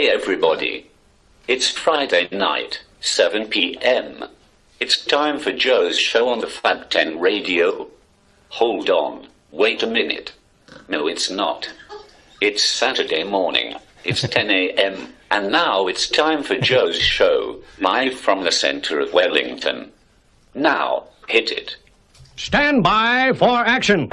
Hey everybody. It's Friday night, 7 p.m. It's time for Joe's show on the Fab 10 radio. Hold on, wait a minute. No, it's not. It's Saturday morning. It's 10 a.m. And now it's time for Joe's show, live from the center of Wellington. Now, hit it. Stand by for action.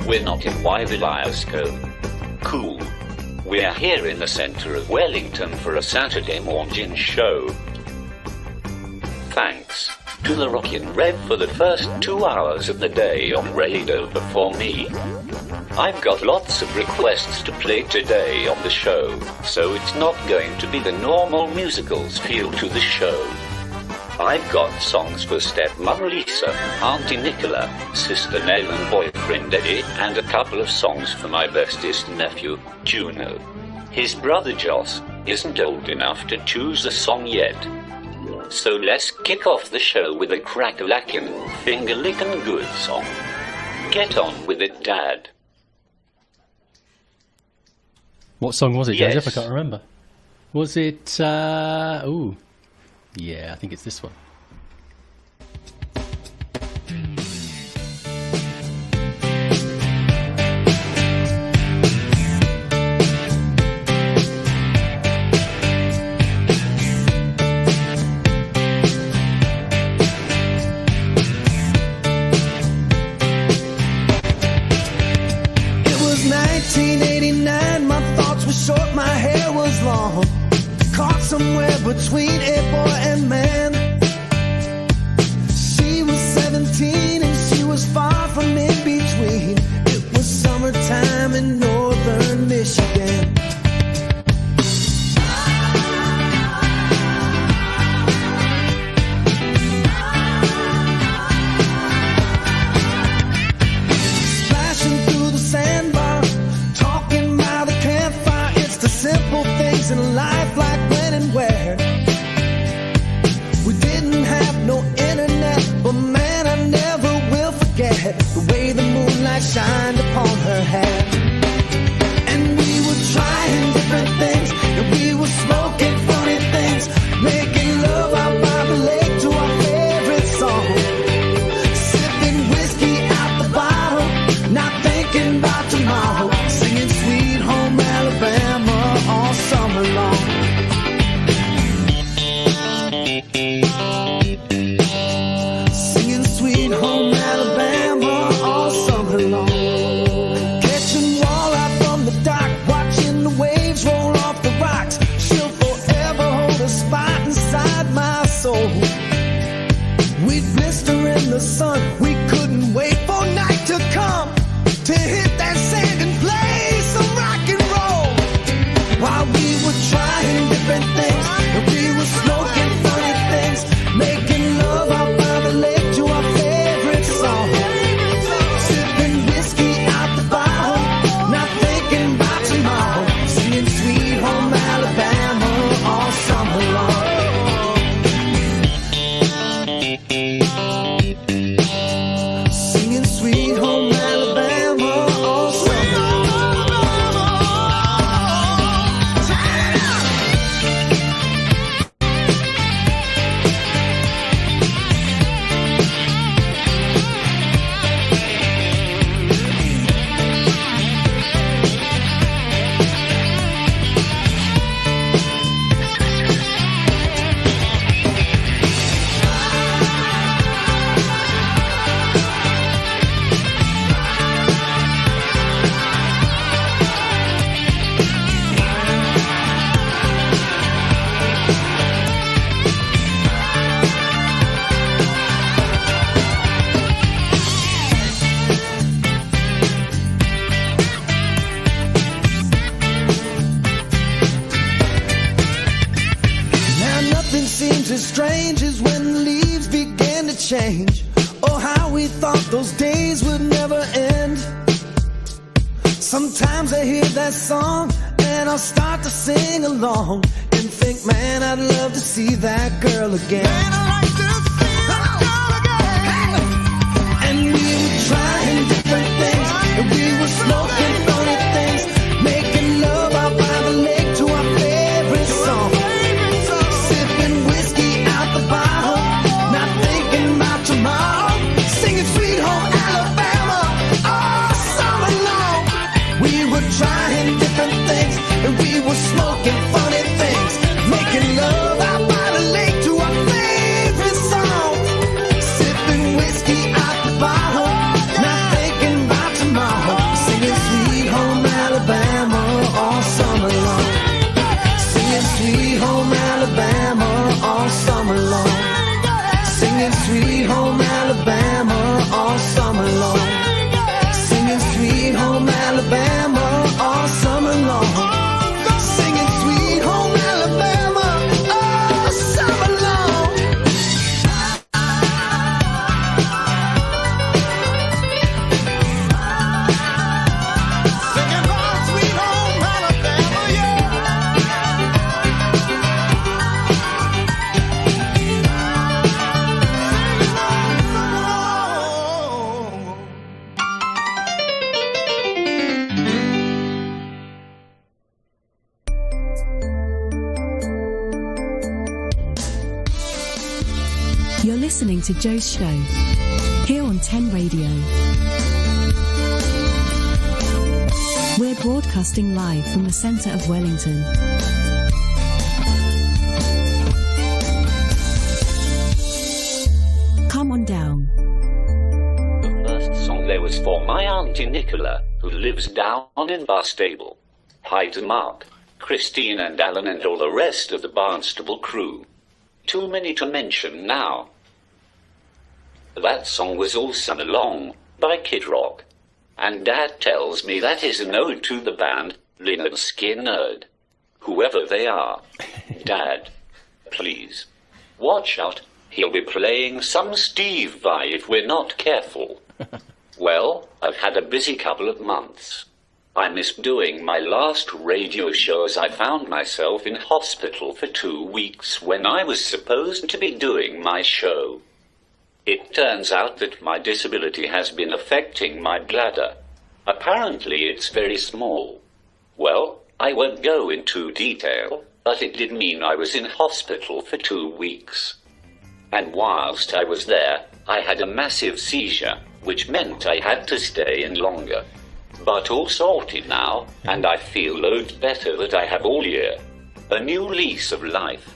We're not in Wyllioscope. Cool. We're here in the center of Wellington for a Saturday morning show. Thanks to the Rockin' Rev for the first 2 hours of the day on radio before me. I've got lots of requests to play today on the show, so it's not going to be the normal musicals feel to the show. I've got songs for stepmother Lisa, Auntie Nicola, sister Nell and boyfriend Eddie, and a couple of songs for my bestest nephew, Juno. His brother Joss isn't old enough to choose a song yet. So let's kick off the show with a crack-a-lackin', finger-lickin' good song. Get on with it, Dad. What song was it, Yes. Joseph? I can't remember. Was it, yeah, I think it's this one. It was 1989, my thoughts were short, my hair was long. Caught somewhere between a boy and man. She was 17 and she was far from in between. It was summertime in northern Michigan. Splashing through the sandbar, talking by the campfire. It's the simple things in life, like when and where. We didn't have no internet, but man, I never will forget the way the moonlight shined upon her hair. And we were trying different things, and we were smoking funny things, making love out by the lake to our favorite song, sipping whiskey out the bottle, not thinking about tomorrow, singing Sweet Home Alabama all summer long. Singing Sweet Home Alabama all summer long. Catching Sometimes I hear that song and I'll start to sing along and think, man, I'd love to see that girl again. Man, I'd like to see that girl again. And we were trying different things, and we were smoking funny things, making love out by the lake to our favorite song. Sipping whiskey out the bottle, not thinking about tomorrow, singing Sweet Home Alabama all summer long. We were trying different things, and we were smoking funny things, making love out by the lake to our favorite song. Sipping whiskey out the bottle, not thinking about tomorrow, singing Sweet Home Alabama all summer long. Singing Sweet Home Alabama all summer long. Singing Sweet Home Alabama all summer long. Singing Sweet Home Alabama all summer long. Singing Sweet Home Alabama all summer long. Singing about Sweet Home Alabama, yeah. You're listening to Joe's Show, here on 10 Radio. We're broadcasting live from the centre of Wellington. Come on down. The first song there was for my Auntie Nicola, who lives down in Barstable. Hi to Mark, Christine and Alan and all the rest of the Barnstable crew. Too many to mention now. That song was All Summer Long by Kid Rock. And Dad tells me that is an ode to the band Lynyrd Skynyrd. Whoever they are. Dad, please, watch out. He'll be playing some Steve Vai if we're not careful. Well, I've had a busy couple of months. I missed doing my last radio show as I found myself in hospital for 2 weeks when I was supposed to be doing my show. It turns out that my disability has been affecting my bladder. Apparently it's very small. Well, I won't go into detail, but it did mean I was in hospital for 2 weeks. And whilst I was there, I had a massive seizure, which meant I had to stay in longer. But all sorted now, and I feel loads better that I have all year. A new lease of life.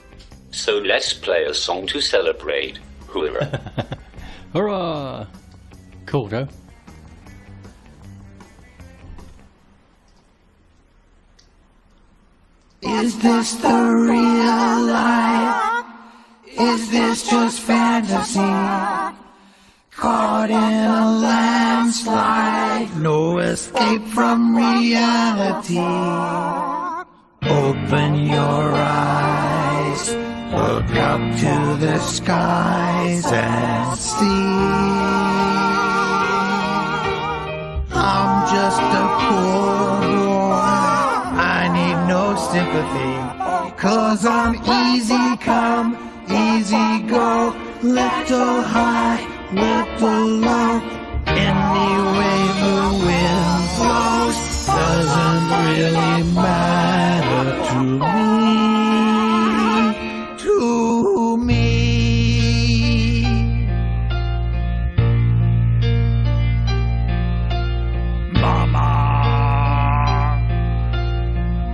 So let's play a song to celebrate. Hurrah. Hurrah! Cool, Joe. Is this the real life? Is this just fantasy? Caught in a landslide, no escape from reality. Open your eyes, look up to the skies and see. I'm just a poor boy, I need no sympathy, 'cause I'm easy come, easy go, little high, little low. Any way the wind blows doesn't really matter to me, to me. Mama,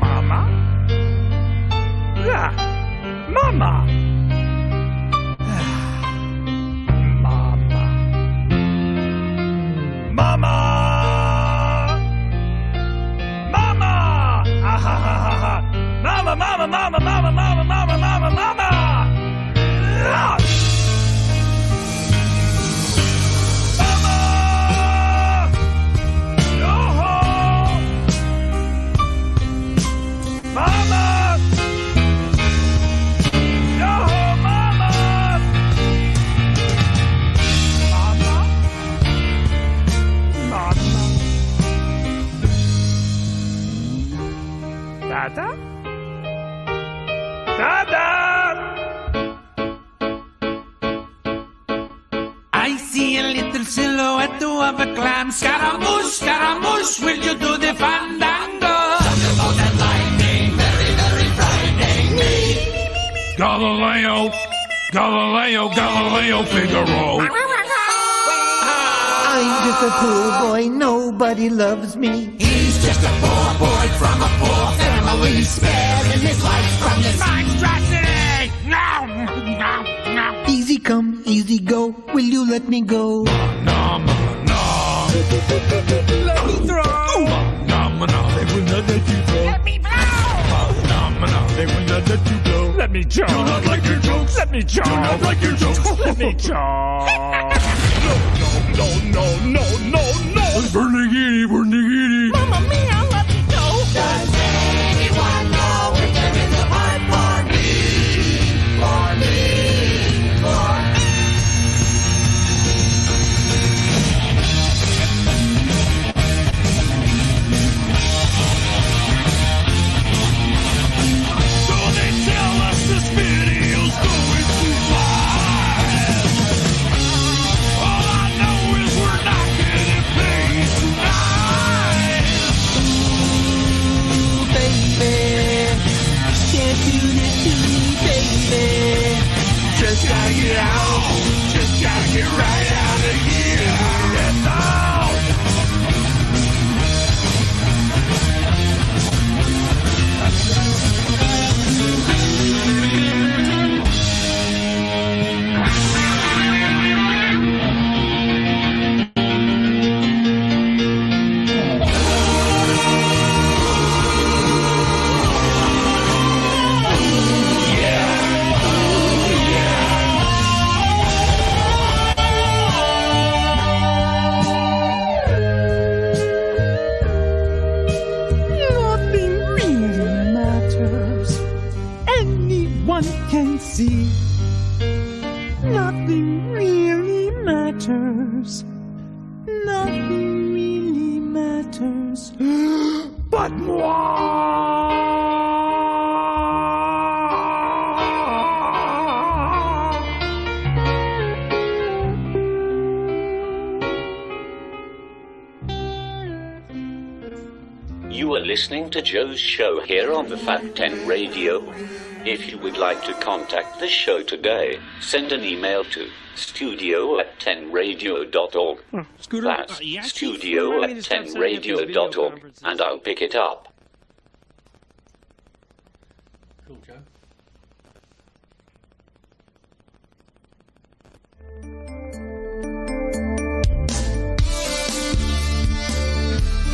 mama, yeah, mama. Mama! Mama! Ah, ha, ha, ha, ha. Mama, mama, mama, mama, mama, mama, mama, mama! Ah! Mama! Yo-ho! Mama! Yo-ho, mama! Mama? Dada? Dada! I see a little silhouette of a clown. Scaramouche, Scaramouche, will you do the fandango? Thunderbolt and lightning, very, very frightening me. Galileo, Galileo, Galileo, Figaro. I'm just a poor boy, nobody loves me. He's just a poor boy from a poor family, sparing his life from this monstrosity. No, no, no. Easy come, easy go, will you let me go? No, no, no. Let me throw. No, no, they will not let you go. Let me blow. No, no, they will not let you go. Let me choke. Do not like your jokes. Let me choke. Do not like your jokes. Let me choke. No, no, no, no, no. Bernigini, Bernigini. Mamma mia, let me go. Does anyone know if there is a part for me? For me. For me. So they tell us this video's going too fast. All I know is we're not getting paid tonight. Ooh, baby, can't do this to me, baby. Just gotta get out. Just gotta get right out of here. Get out. Nothing really matters. Anyone can see. Nothing really matters. Nothing really matters. But moi. You are listening to Joe's show here on the Fat 10 Radio. If you would like to contact the show today, send an email to studio@10radio.org. Scooter, That's you actually studio@10radio.org, and I'll pick it up. Cool, Joe.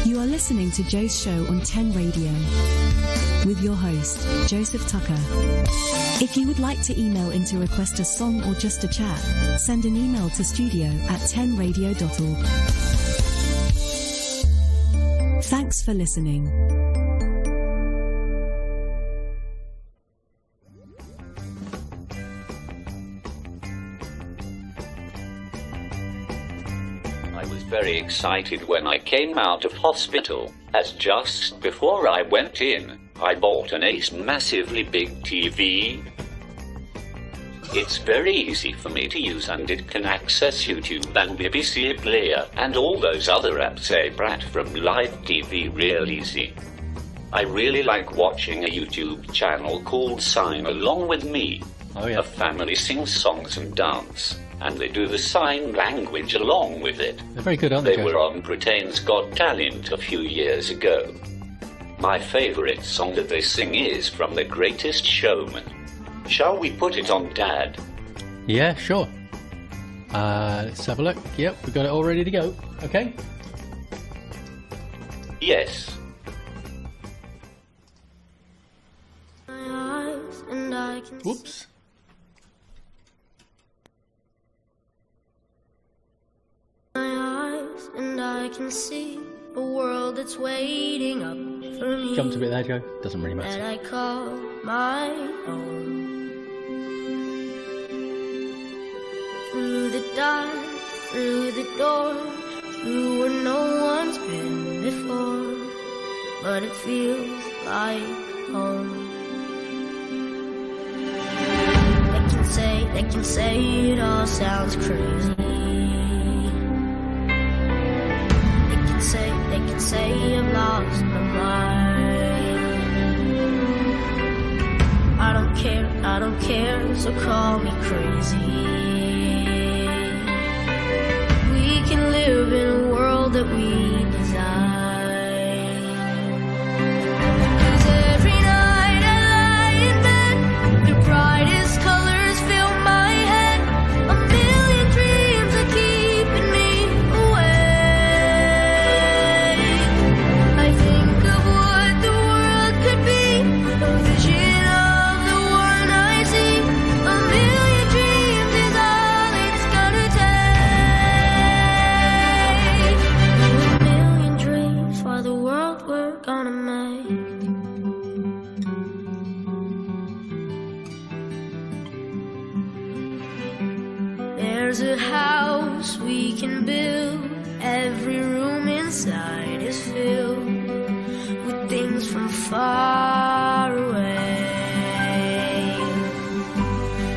You are listening to Joe's show on 10 Radio with your host, Joseph Tucker. If you would like to email in to request a song or just a chat, send an email to studio@10radio.org. Thanks for listening. I was very excited when I came out of hospital, as just before I went in, I bought an Ace massively big TV. It's very easy for me to use and it can access YouTube and BBC Player and all those other apps I brat from live TV real easy. I really like watching a YouTube channel called Sign Along With Me. Oh, yeah. A family sings songs and dance, and they do the sign language along with it. They're very good, aren't they, They Joe? were on Britain's Got Talent a few years ago. My favorite song that they sing is from The Greatest Showman. Shall we put it on, Dad? Yeah, sure. Let's have a look. Yep, we've got it all ready to go. Okay. Yes. Whoops. And I can see a world that's waiting up for me. Jumped a bit there, Joe. Doesn't really And matter. I call my own. Through the dark, through the door, through where no one's been before. But it feels like home. They can say it all sounds crazy. They can say I've lost my mind. I don't care, so call me crazy. We can live in a world that we design. 'Cause every night I lie in bed, the brightest colors fill my head. A million dreams are keeping me awake. I think of what the world could be, a vision of the one I see. A million dreams is all it's gonna take. A million dreams for the world we're gonna make. There's a house we can build. Every room inside is filled with things from far away.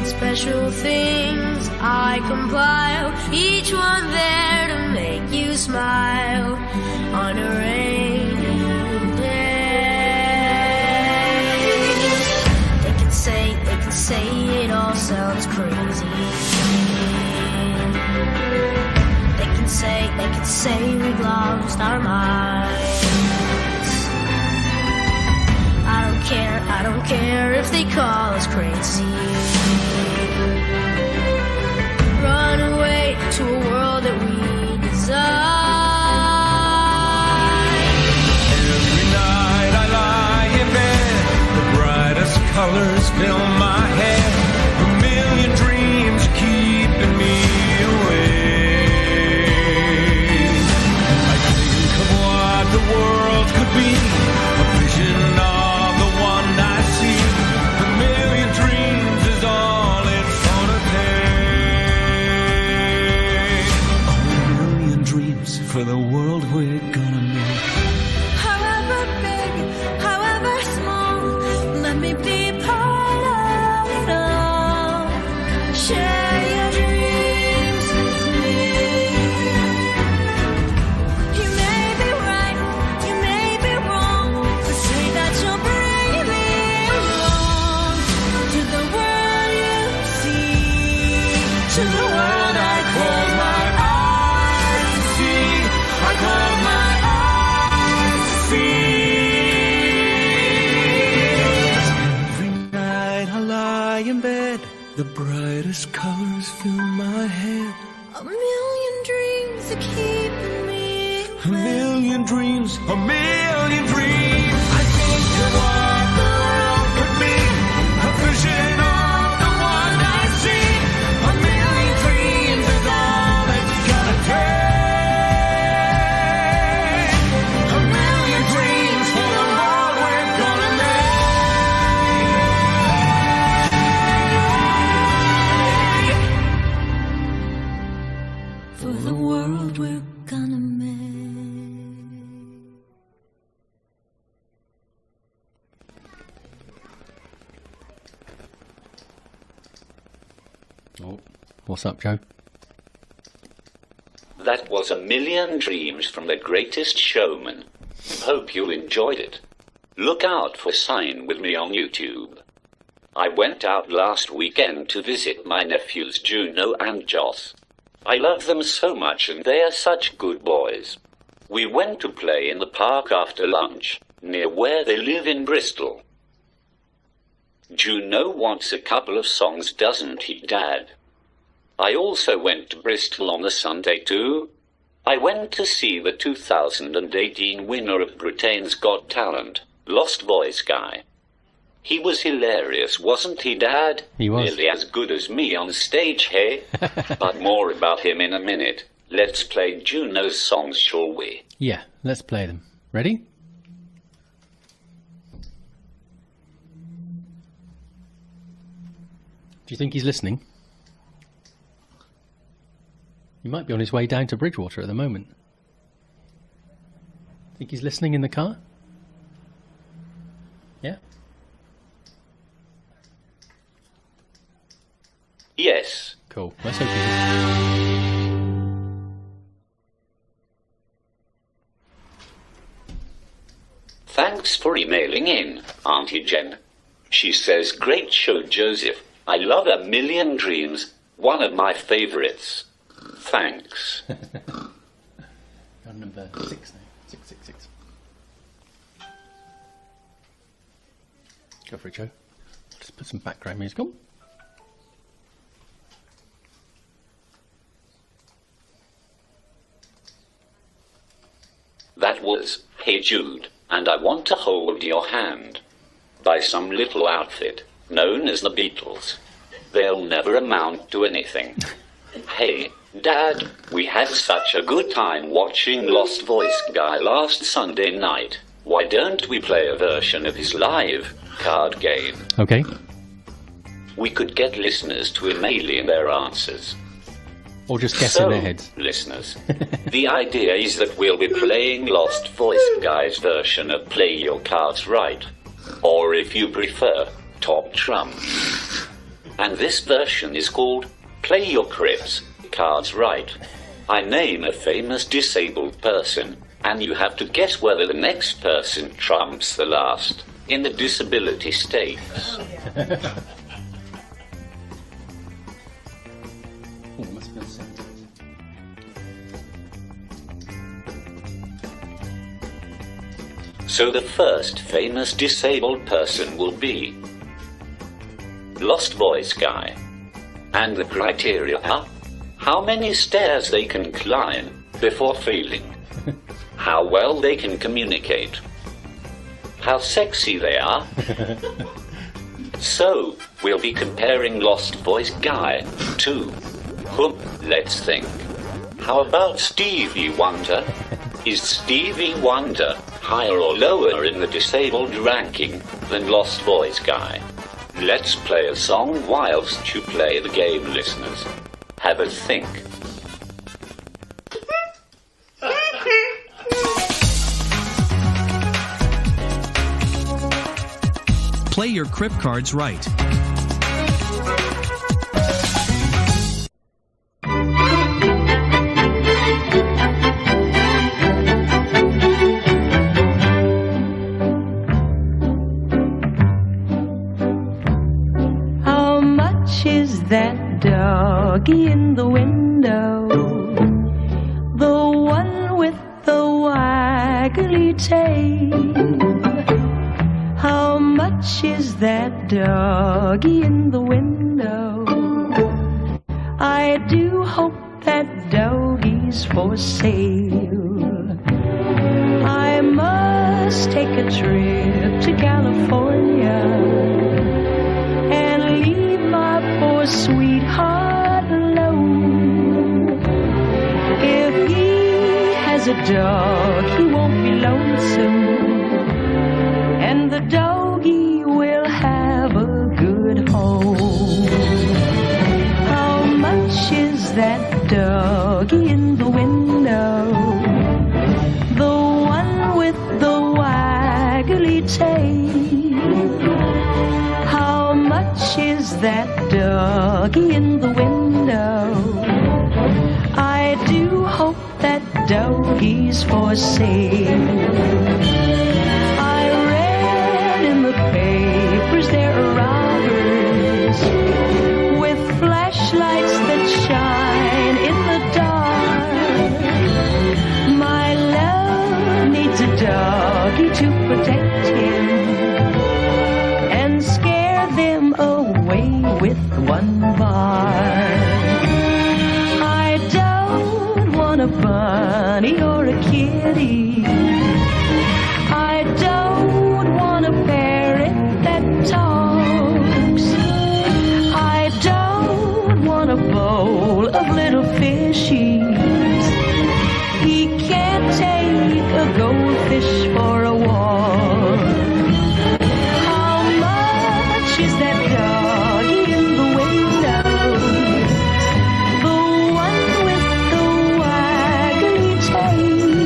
Special things I compile, each one there to make you smile on a rainy day. They can say it all sounds crazy. They can say we've lost our minds. I don't care if they call us crazy. Run away to a world that we design. Every night I lie in bed, the brightest colors fill my head. A million dreams keeping me awake. I think of what the world could be, a vision of the one I see. A million dreams is all it's gonna take. A million dreams for the world we're gonna make. However big, however small, let me be part of it all. Share your dreams with me. You may be right, you may be wrong, but say that you're bravely along to the world you see, to the world I close my eyes to see. I close my eyes to see. Every night I lie in bed, the brightest colors fill my head. A million dreams are keeping me. A million dreams, a million dreams. I think of what the world could be, a vision of the one I see. A million dreams is all it's gonna take. A million dreams for the world we're gonna make. For the world we're gonna make. Oh, what's up, Joe? That was A Million Dreams from The Greatest Showman. Hope you enjoyed it. Look out for Sign With Me on YouTube. I went out last weekend to visit my nephews Juno and Joss. I love them so much and they are such good boys. We went to play in the park after lunch, near where they live in Bristol. Juno wants a couple of songs, doesn't he, Dad? I also went to Bristol on the Sunday too. I went to see the 2018 winner of Britain's Got Talent, Lost Voice guy. He was hilarious, wasn't he, Dad? He was. Nearly as good as me on stage, hey? But more about him in a minute. Let's play Juno's songs, shall we? Yeah, let's play them. Ready? Do you think he's listening? He might be on his way down to Bridgewater at the moment. Think he's listening in the car? Yeah? Cool. Let's hope he is. Thanks for emailing in, Auntie Jen. She says, great show, Joseph. I love A Million Dreams. One of my favourites. Thanks. Got number 6 now. 666. Go for it, Joe. Just put some background music on. That was Hey Jude, and I Want to Hold Your Hand by some little outfit known as the Beatles. They'll never amount to anything. Hey, Dad, we had such a good time watching Lost Voice Guy last Sunday night. Why don't we play a version of his live card game? Okay. We could get listeners to email in their answers. Or just guess in their heads. Listeners, the idea is that we'll be playing Lost Voice Guy's version of Play Your Cards Right, or if you prefer, Top Trump. And this version is called Play Your Crips Cards Right. I name a famous disabled person, and you have to guess whether the next person trumps the last in the disability stakes. Oh, it must have been 7. So the first famous disabled person will be Lost Voice Guy. And the criteria are how many stairs they can climb before failing, how well they can communicate, how sexy they are. So, we'll be comparing Lost Voice Guy to whom? Let's think. How about Stevie Wonder? Is Stevie Wonder higher or lower in the disabled ranking than Lost Voice Guy? Let's play a song whilst you play the game, listeners. Have a think. Play your Crip cards right. How much is that doggy in the window? The one with the waggly tail. How much is that doggy in the window? I do hope that doggy's for sale. I must take a trip to California and leave my poor sweetheart alone. If he has a dog, he won't be lonesome, and the doggy will have a good home. How much is that doggy in the window? The one with the waggly tail. How much is that doggy in the window? I do hope that doggy's for sale. I read in the papers there are robbers with flashlights that shine in the dark. My love needs a doggy to protect him and scare them away with one bark. I don't want a bunny or a kitty. I don't want a parrot that talks. I don't want a bowl of little fishies. He can't take a goldfish for a walk. How much is that doggy in the window? The one with the waggly tail.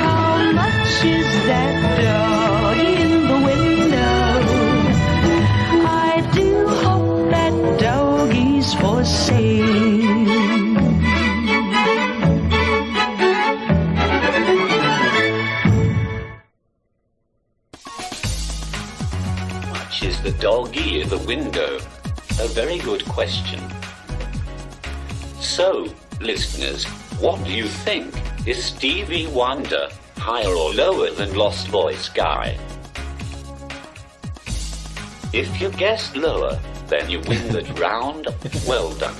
How much is that doggy in the window? I do hope that doggy's much is the doggy in the window? A very good question. So, listeners, what do you think? Is Stevie Wonder higher or lower than Lost Voice Guy? If you guessed lower, then you win that round. Well done.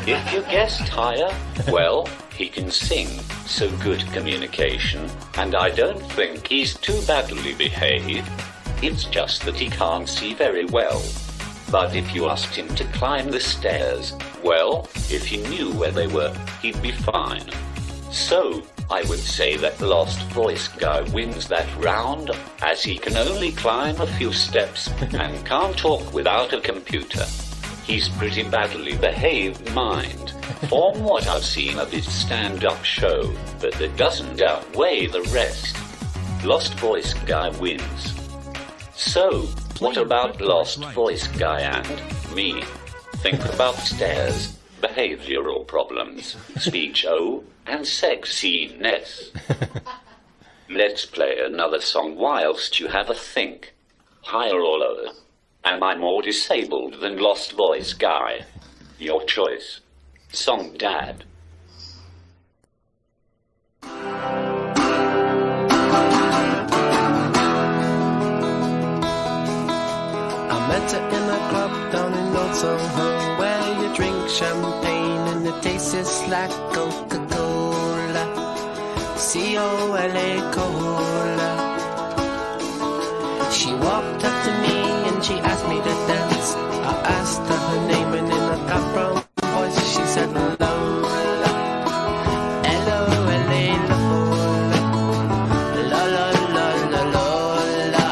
If you guessed higher, well, he can sing, so good communication, and I don't think he's too badly behaved. It's just that he can't see very well. But if you asked him to climb the stairs, well, if he knew where they were, he'd be fine. So, I would say that the Lost Voice Guy wins that round, as he can only climb a few steps and can't talk without a computer. He's pretty badly behaved mind, from what I've seen of his stand-up show, but that doesn't outweigh the rest. Lost Voice Guy wins. So, what about Lost Voice Guy and me? Think about stairs, behavioral problems, speech and sexiness. Let's play another song whilst you have a think. Higher or lower? Am I more disabled than Lost Voice Guy? Your choice. Song Dad. I met her in a club down in Old Soho, where you drink champagne and it tastes like Coca-Cola, C-O-L-A Cola. She walked up to me and she asked me to dance. I asked her her name and in a dark brown voice she said Lola, L-O-L-A Lola, la la la la Lola.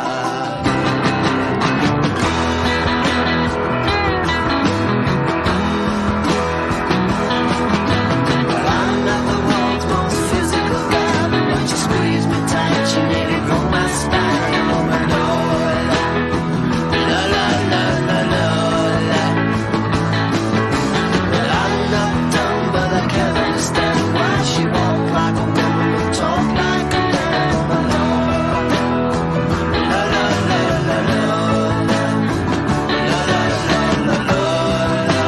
Well, I'm not the world's most physical guy, but when she squeezed me tight, she made it grow my spine. Oh my Lola, la la la la Lola. Well, I'm not dumb, but I can't understand why she walked like a woman and talked like a man. Oh my Lola, la la la la Lola, la la la la Lola.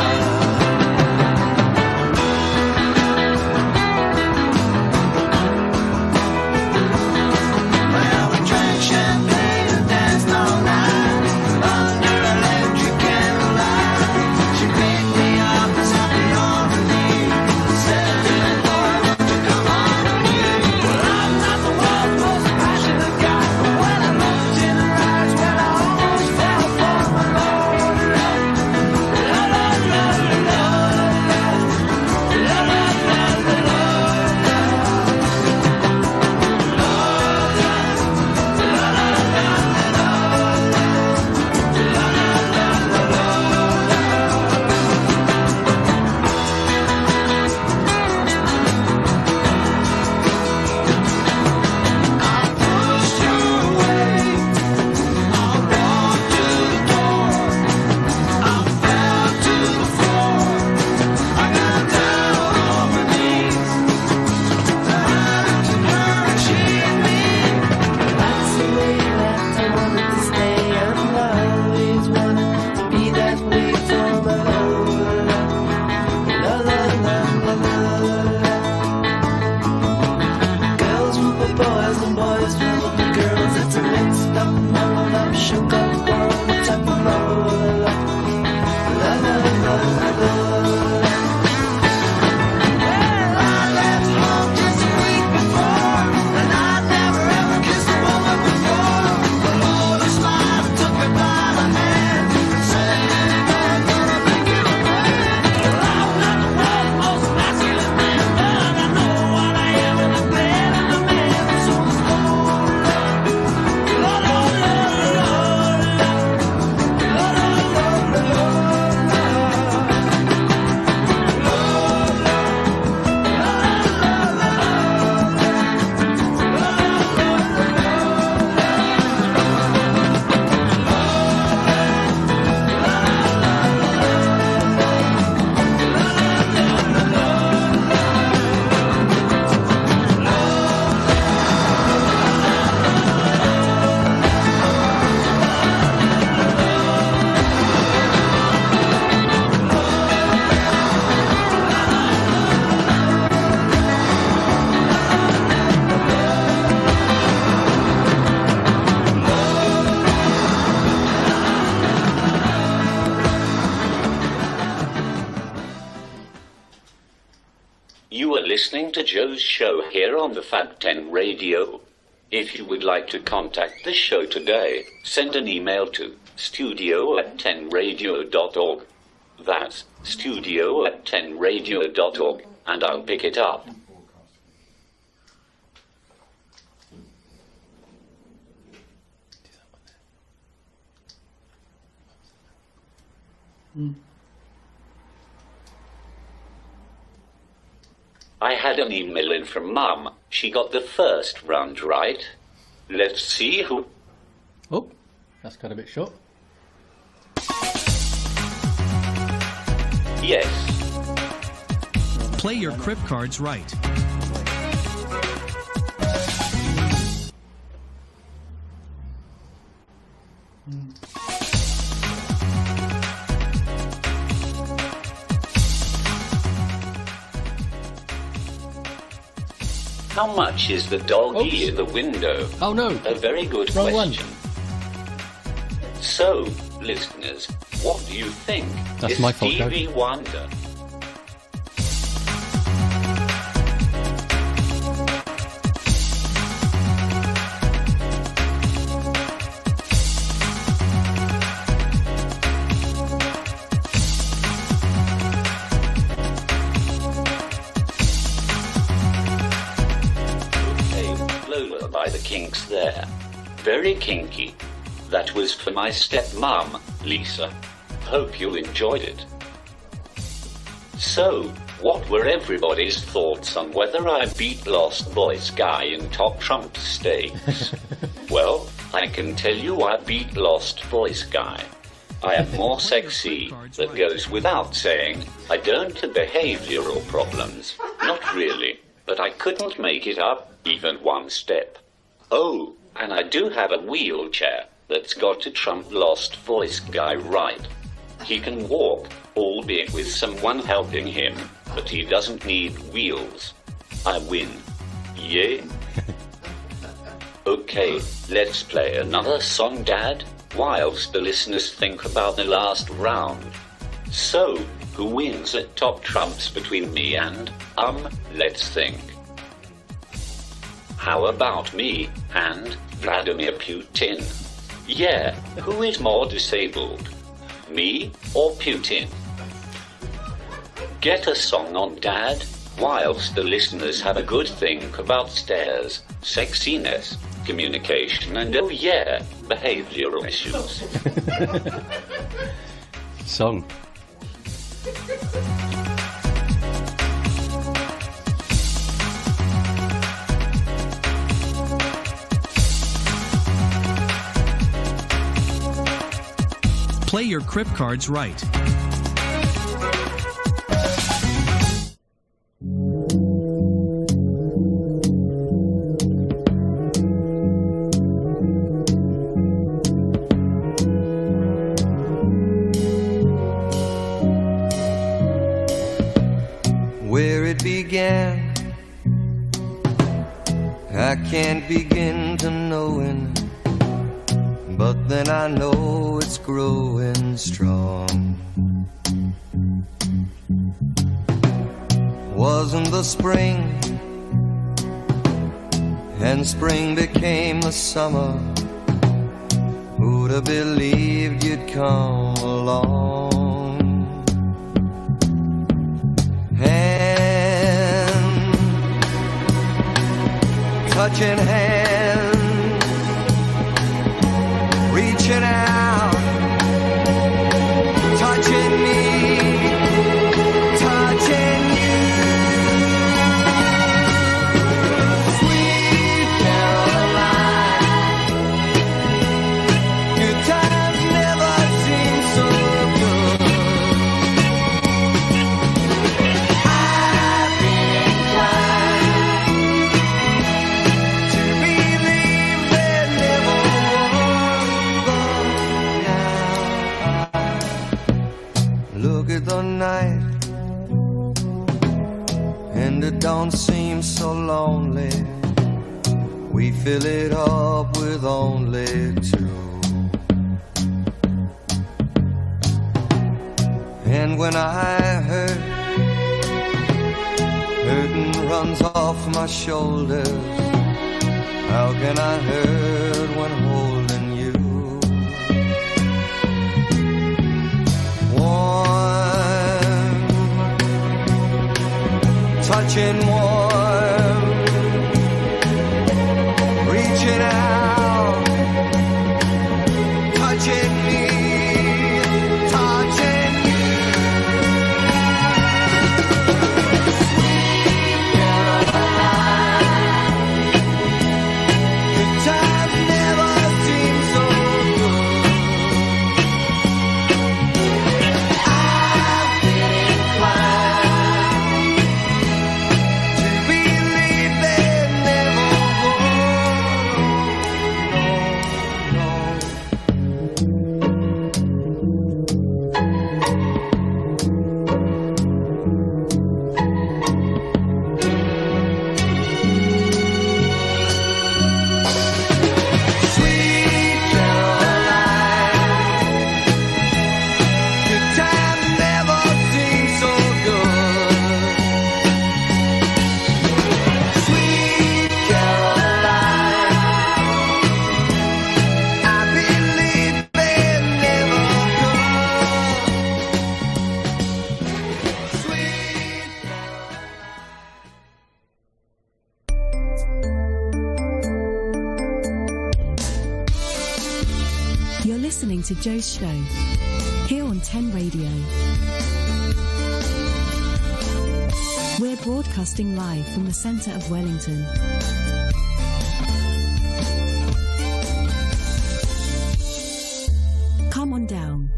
Well, we drank champagne and danced all night under electric candlelight. She picked me up and set me on her knee, said, "Little boy, won't you come on with me?" Well, I'm not the world's most passionate guy, but when I looked in her eyes, well, I almost fell for my Lola, la la la la Lola, la la la la girls with the boys and boys with the girls. It's a mixed up, muddled up, shook up world. It's a Lola, la la la la Lola. Well, I left home just a week before, and I never ever kissed a woman before. But Lola smiled and took me by the hand and said, "Little boy, I'm gonna make you a man." Well, I'm not the world's most masculine man, but I know what I am, and I'm better than a man. So it's Lola, listening to Joe's show here on the Fab 10 Radio. If you would like to contact the show today, send an email to studio@10radio.org. That's studio@10radio.org, and I'll pick it up. I had an email in from Mum. She got the first round right. Let's see who... Oh, that's got a bit short. Yes. Play your crypt cards right. How much is the doggy in the window? Oh no! A very good Wrong question. So, listeners, what do you think? That's Is my fault, Joe. Stevie Wonder? By the Kinks there. Very kinky. That was for my stepmom, Lisa. Hope you enjoyed it. So, what were everybody's thoughts on whether I beat Lost Boys Guy in Top Trump Stakes? Well, I can tell you I beat Lost Boys Guy. I am more sexy, that goes without saying. I don't have behavioral problems. Not really, but I couldn't make it up even one step. Oh, and I do have a wheelchair that's got to trump Lost Voice Guy right. He can walk, albeit with someone helping him, but he doesn't need wheels. I win. Yeah? Okay, let's play another song, Dad, whilst the listeners think about the last round. So, who wins at Top Trumps between me and, let's think. How about me and Vladimir Putin? Yeah, who is more disabled? Me or Putin? Get a song on, Dad, whilst the listeners have a good think about stairs, sexiness, communication, and oh yeah, behavioral issues. Song. Play your crypt cards right. Where it began, I can't begin to knowing, but then I know it's growing strong. Wasn't the spring, and spring became the summer. Who'd have believed you'd come along? Hand, touching hand, reaching out, touching me, touching you. Sweet Caroline, good times never seem so good. I've been inclined to believe there never was. Look at the night, and it don't seem so lonely. We fill it up with only two. And when I hurt and run arms off my shoulders. How can I hurt when holding you? Warm, touching warm, reaching out, touching me, touching you. Times never seem so good. I've been inclined to believe they never Sweet Caroline, good times never seem so good. Sweet Caroline, I believe they never come. Sweet You're listening to Joe's Show, here on 10 Radio. We're broadcasting live from the centre of Wellington. Come on down.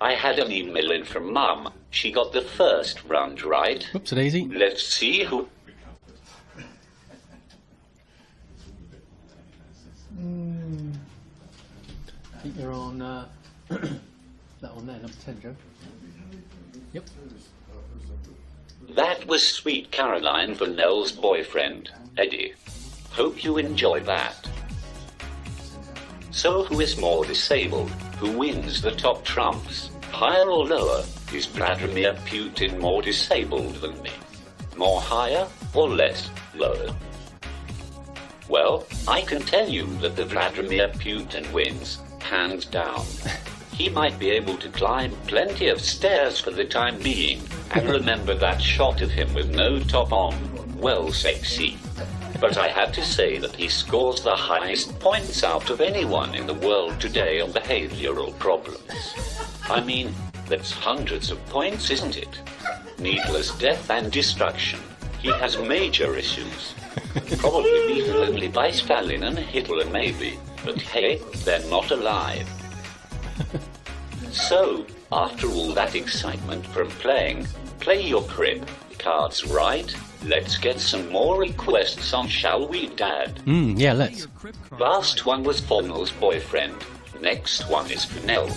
I had an email in from Mum. She got the first round right. Whoops, daisy. Let's see who... I think you're on that one there, number 10, Joe. Yep. That was Sweet Caroline for Nell's boyfriend, Eddie. Hope you enjoy that. So who is more disabled? Who wins the top trumps? Higher or lower? Is Vladimir Putin more disabled than me? More higher or less lower? Well, I can tell you that the Vladimir Putin wins, hands down. He might be able to climb plenty of stairs for the time being, and remember that shot of him with no top on, well sexy. But I have to say that he scores the highest points out of anyone in the world today on behavioral problems. I mean, that's hundreds of points, isn't it? Needless death and destruction. He has major issues. Probably beaten only by Stalin and Hitler maybe, but hey, they're not alive. So, after all that excitement from playing, play your crib cards right. Let's get some more requests on, shall we, Dad? Yeah, let's. Last one was for Nell's boyfriend. Next one is for Nell.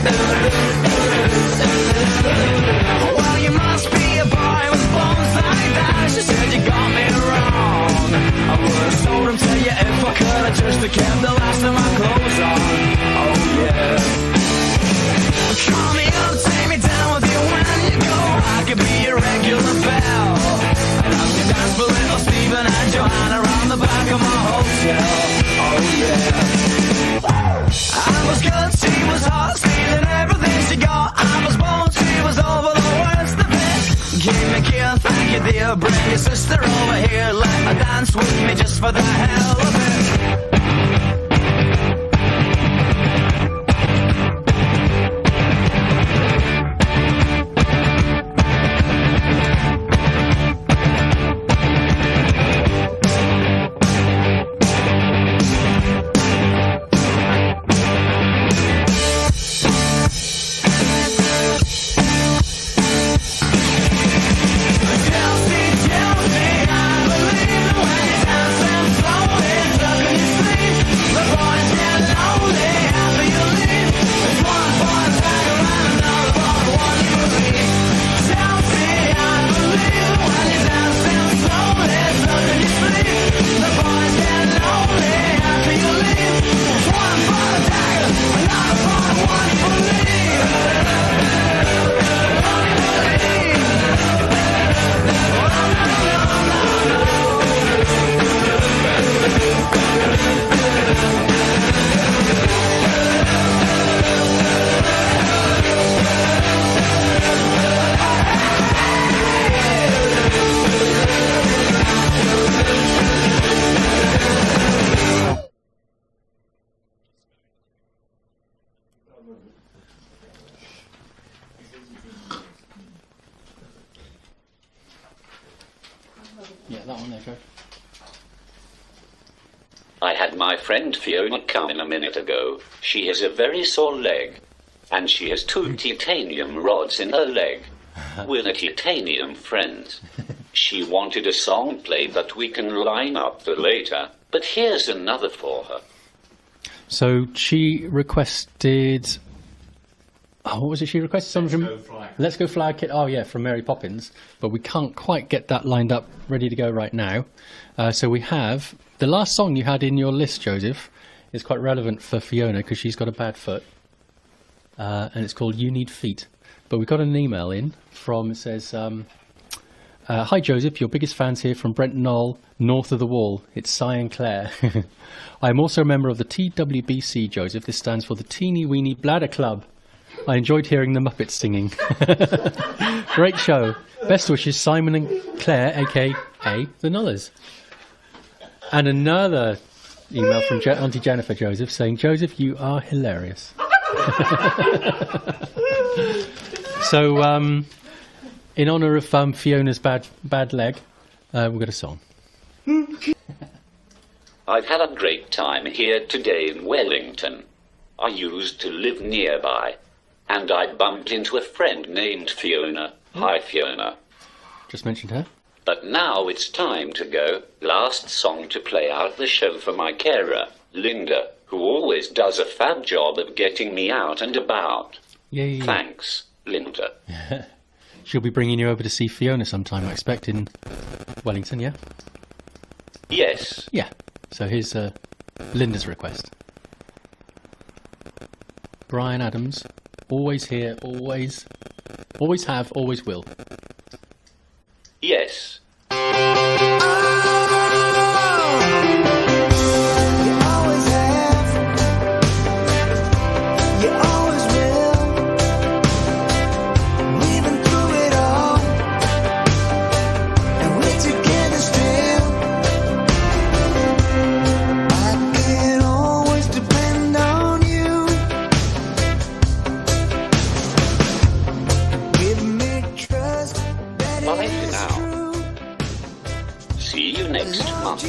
Thank you. you there, bring your sister over here. Let her dance with me just for the hell of it. Yeah, that one there, Joe. I had my friend Fiona come in a minute ago. She has a very sore leg, and she has 2 titanium rods in her leg. We're the titanium friends. She wanted a song played that we can line up for later, but here's another for her. So she requested... Oh, what was it she requested? Something from Let's Go Fly Kid. Oh, yeah, from Mary Poppins. But we can't quite get that lined up, ready to go right now. So we have... The last song you had in your list, Joseph, is quite relevant for Fiona because she's got a bad foot. And it's called You Need Feet. But we got an email in from... It says... Hi Joseph, your biggest fans here from Brent Knoll, north of the wall. It's Cy and Claire. I am also a member of the TWBC, Joseph. This stands for the Teeny Weeny Bladder Club. I enjoyed hearing the Muppets singing. Great show. Best wishes, Simon and Claire, a.k.a. the Nullers. And another email from Auntie Jennifer, Joseph, saying, Joseph, you are hilarious. So, in honour of Fiona's bad leg, we've got a song. I've had a great time here today in Wellington. I used to live nearby, and I bumped into a friend named Fiona. Hi, Fiona. Just mentioned her. But now it's time to go. Last song to play out the show for my carer, Linda, who always does a fab job of getting me out and about. Yay. Thanks, Linda. She'll be bringing you over to see Fiona sometime, I expect, in Wellington, yeah? Yes. Yeah. So here's Linda's request. Brian Adams, always here, always have, always will. Yes. See you next month.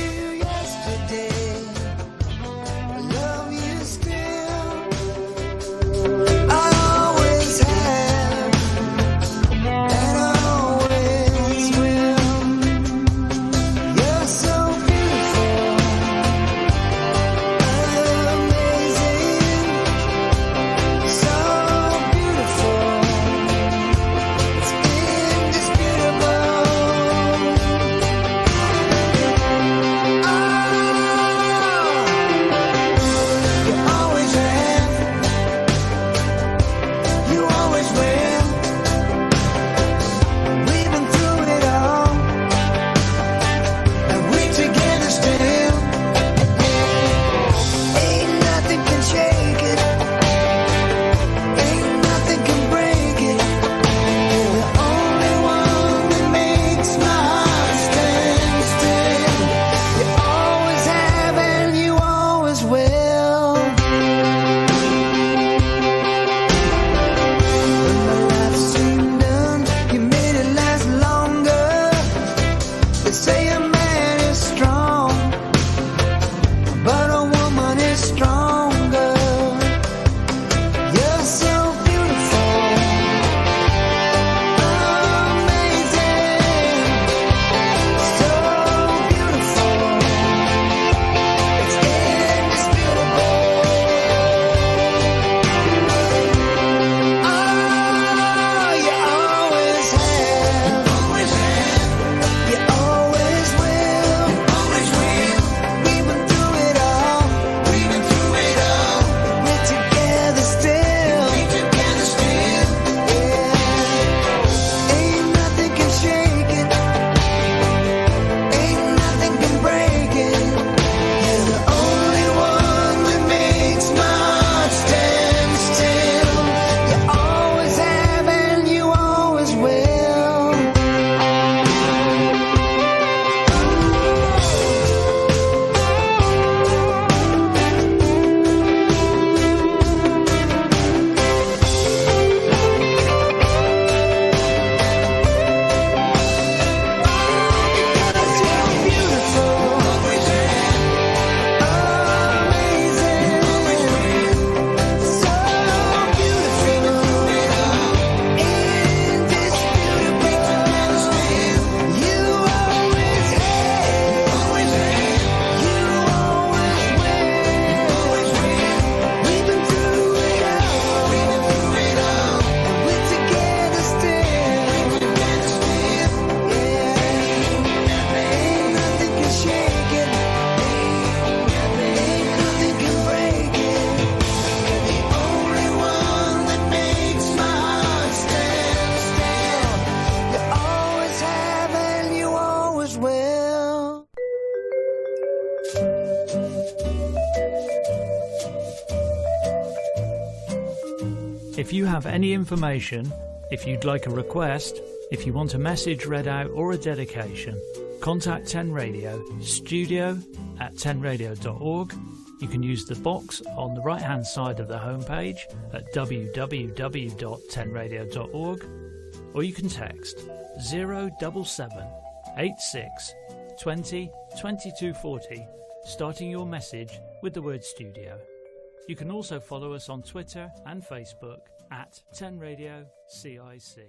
If you have any information, if you'd like a request, if you want a message read out or a dedication, contact 10 Radio, studio@10radio.org. You can use the box on the right hand side of the homepage at www.10radio.org, or you can text 077 86 20 2240, starting your message with the word studio. You can also follow us on Twitter and Facebook at 10 Radio CIC.